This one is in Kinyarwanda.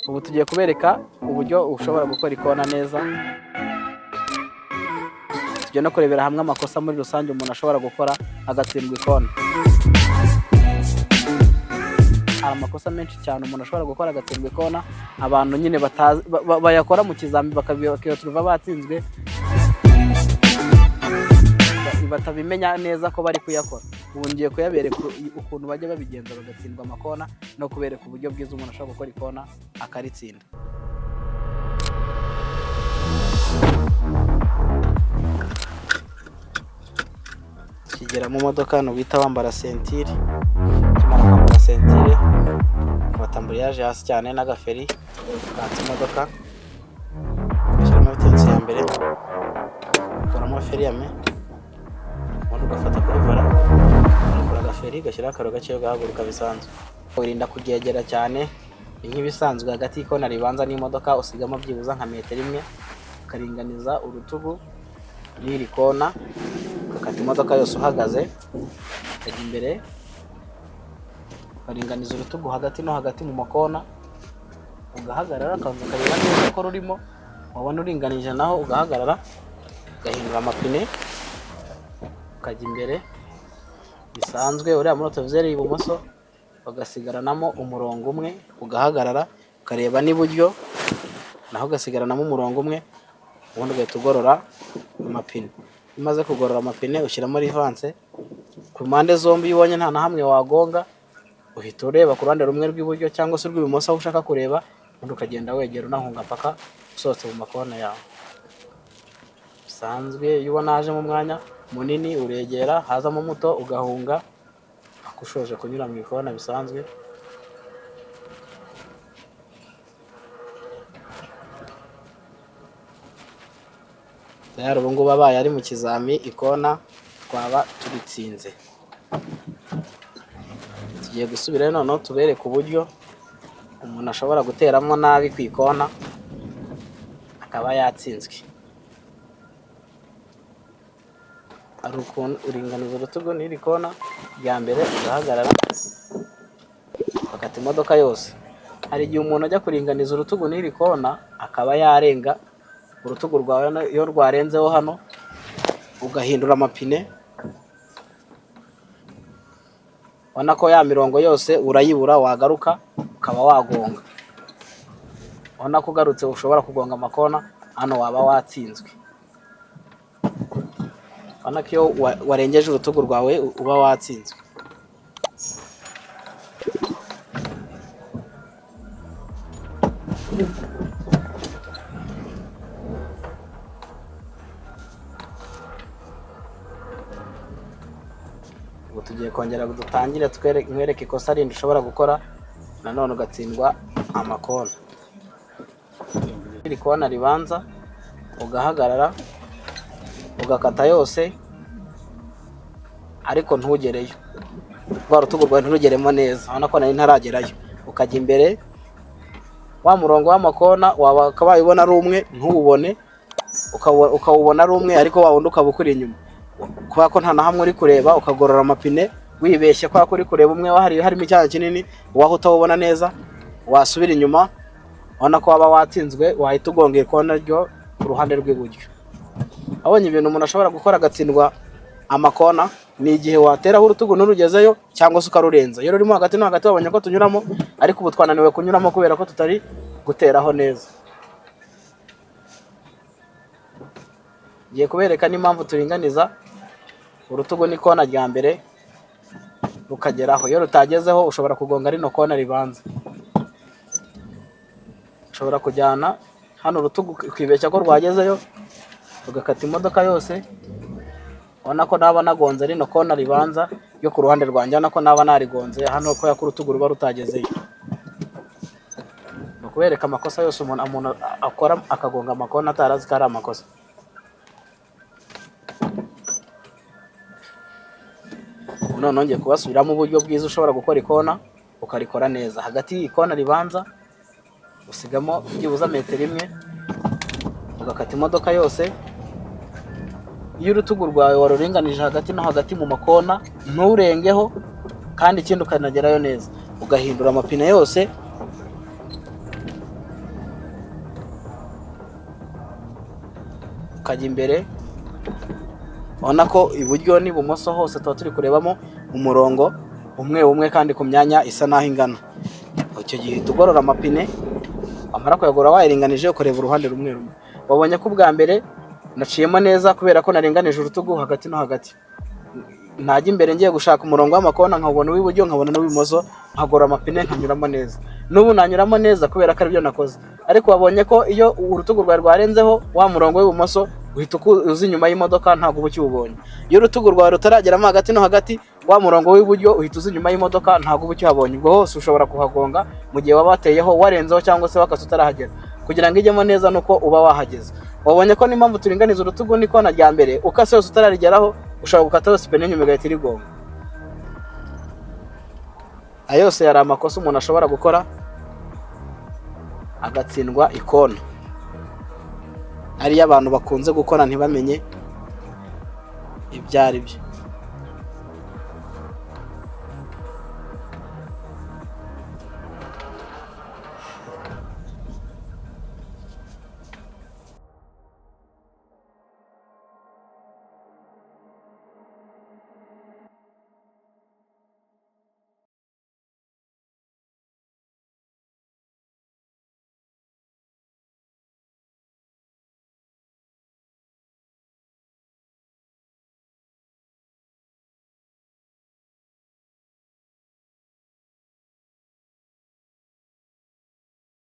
Ubu tugiye kubereka uburyo ushobora gukora ikona neza. Tugiye no kurebera hamwe amakosa muri rusange umuntu ashobora gukora agatsindwa ikona. Hari amakosa menshi cyane umuntu ashobora gukora agatsindwa ikona, abantu nyine bayakora mu kizami bakabiyaturuva batsinzwe, batabimenya neza ko bari kuyakora. Ubu ngiye kuyabereka ukuntu bajya babigenza bagatsindwa amakona, no kubereka uburyo bwiza umuntu ashobora gukora ikona akaritsinda. Kigera mu modoka no bita wambara sentire, kimara kwambara sentire ufata amburiyaje hasi cyane n'agaferi katse imodoka, ushyiramo vitensi ya mbere, ukuramo feri ya me, ubundi ugafata kuri vola, ugakora agaferi gashyiraho akaro gake ugahaguruka bisanzwe. Wirinda kuryegera cyane, nk'ibisanzwe hagati y'ikona ribanza n'imodoka usigamo byibuza nka metero imwe, ukaringaniza urutugu n'iri kona, ugakata imodoka yose uhagaze, ukajya imbere ukaringaniza urutugu hagati no hagati mu makona, ugahagarara ukabanza ukareba neza ko rurimo, wabona uringanije naho ugahagarara, ugahindura amapine, ukajya imbere bisanzwe. Uriya muri otovizeri y'ibumoso ugasigaranamo umurongo umwe, ugahagarara ukareba n'iburyo naho ugasigaranamo umurongo umwe, ubundi ugahita ugorora amapine. Umaze kugorora amapine ushyiramo rivanse ku mpande zombi, iyo ubonye nta na hamwe wagonga uhita ureba ku ruhande rumwe rw'iburyo cyangwa se rw'ibumoso aho ushaka kureba, ubundi ukagenda wegera unahunga paka usohotse mu makona yawe bisanzwe. Iyo ubona haje mu mwanya munini uregera, hazamo muto ugahunga ako ushoje kunyura mu ikona bisanzwe. Rero ubu ngubu abaye ari mu kizami ikona twaba turitsinze. Tugiye gusubirayo noneho tubereke uburyo umuntu ashobora guteramo nabi ku ikona akaba yatsinzwe. Ari ukuntu uringaniza urutugu n'iri kona rya mbere, ugahagarara ugakata imodoka yose. Hari igihe umuntu ajya kuringaniza urutugu n'iri kona akaba yarenga urutugu rwawe, iyo rwarenzeho hano ugahindura amapine, ubona ko ya mirongo yose urayibura, wagaruka ukaba wagonga. Ubona ko ugarutse ushobora kugonga amakona, hano waba watsinzwe. Ubona ko iyo warengeje urutugu rwawe uba watsinzwe. Ubu tugiye kongera dutangire nkwereke ikosa rindi ushobora gukora nanone ugatsindwa amakona. Iri kona ribanza ugahagarara ugakata yose, ariko ntugereyo, rwa rutugu rwawe nturugeremo neza, ubona ko nari ntaragerayo. Ukajya imbere, wa murongo w'amakona wakabaye ubona ari umwe ntuwubone, ukawubona ari umwe ariko wa wundi ukaba ukuri inyuma. Kubera ko nta na hamwe uri kureba, ukagorora amapine wibeshye kubera ko uri kureba umwe harimo icyanya kinini, waho utawubona neza wasubira inyuma, ubona ko waba watsinzwe, wahita ugonga ikona ryo ku ruhande rw'iburyo. Abonye ibintu umuntu ashobora gukora agatsindwa amakona, ni igihe wateraho urutugu nturugezeyo cyangwa se ukarurenza. Iyo rurimo hagati no hagati wabonye ko tunyuramo, ariko ubu twananiwe kunyuramo kubera ko tutari guteraho neza. Ngiye kubereka n'impamvu turinganiza urutugu n'ikona rya mbere rukageraho. Iyo rutagezeho ushobora kugonga rino kona ribanza. Ushobora kujyana hano urutugu kwibeshya ko rwagezeyo, ugakata imodoka yose. Ubona ko naba nagonze rino kona ribanza yo ku ruhande rwanjye, ubona ko naba narigonze hano ko urutugu ruba rutagezeyo. Ni ukubereka amakosa yose umuntu akora akagonga amakona atarazi ko ari amakosa. None ngiye kubasubiramo uburyo bwiza ushobora gukora ikona ukarikora neza. Hagati y'ikona ribanza usigamo byibuza metero imwe, ugakata imodoka yose. Iyo urutugu rwawe waruringanije hagati no hagati mu makona nturengeho, kandi ikindi ukanagerayo neza. Ugahindura amapine yose, ukajya imbere, ubona ko iburyo n'ibumoso hose tuba turi kurebamo umurongo umwe kandi ku myanya isa naho ingana. Icyo gihe tugorora amapine, amara kuyagora wayiringanije ukareba uruhande rumwe. Wabonye ko ubwa mbere naciyemo neza kubera ko naringanije urutugu hagati no hagati. Najya imbere ngiye gushaka umurongo w'amakona nkabona uw'iburyo nkabona n'uw'imoso, nkagorora amapine nkanyuramo neza. N'ubu nanyuramo neza kubera ko aribyo nakoze. Ariko wabonye ko iyo urutugu rwawe rwarenzeho wa murongo w'ibumoso uhita uza inyuma y'imodoka ntabwo uba ukiwubonye. Iyo urutugu rwawe rutarageramo hagati no hagati, wa murongo w'iburyo uhita uza inyuma y'imodoka ntabwo uba ukihabonye. Ubwo hose ushobora kuhagonga mu gihe waba wateyeho warenzeho cyangwa se wakase utarahagera. Kugira ngo ijyemo neza nuko uba wahageze. Wabonye ko n'impamvu turinganiza urutugu n'ikona rya mbere, ukase yose utararigeraho ushobora gukata yose ipine inyuma igahita irigonga. Ayo yose yari amakosa umuntu ashobora gukora agatsindwa ikona. Ariyo abantu bakunze gukora ntibamenye ibyo ari byo.